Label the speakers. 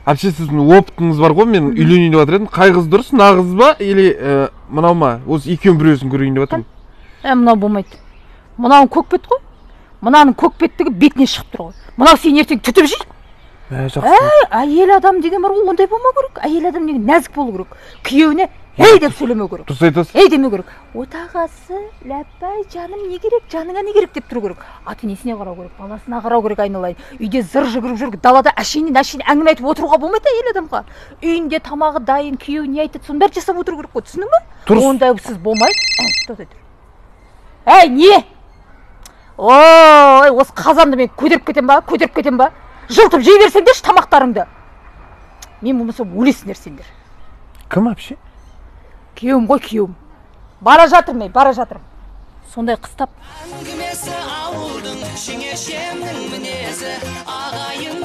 Speaker 1: Вообще сіздің опытыңыз бар ғой, мен үйленейін деп жатыр едім. Қай қыз дұрыс, мына қыз ба или мынау ма? Осы екеуінің біреуісін көрейін деп жатырмын.
Speaker 2: Мынау болмайды. Мынауың көкбет қой. Мынаның көкбеттігі бетіне шығып тұр ғой. Мынау сен ертең түтіп жей. Әйел адам деген бар ғой, ондай болмау керек. Әйел адам деген нәзік болу керек. Күйеуіне ей деп сөйлемеу керек.
Speaker 1: Дұрыс айтасыз.
Speaker 2: Ей демеу керек. Отағасы, ләппай, жаным не керек, жаныңа не керек деп тұру керек. Ата-енесіне қарау керек, баласына қарау керек айналайын. Үйде зыр жүгіріп жүріп, далада әшейін әңгіме айтып отыруға болмайды әйел адамға. Үйінде тамағы дайын, күйеуі не айтады, соның бәрін жасап отыру керек қой, түсіндің бе? Ондайсыз болмайды. Тоқтай тұр. Әй, не? Ой, осы қазанды мен көтеріп кетем ба? Жылтып жей берсеңдерші тамақтарыңды. Мен болмаса өлесіңдер сендер.
Speaker 1: Кім вообще?
Speaker 2: Күйеуім ғой, күйеуім. Бара жатырмын. Сондай қыстап.
Speaker 3: Әңгімесі ауылдың, шеңешемнің мінезі, ағайын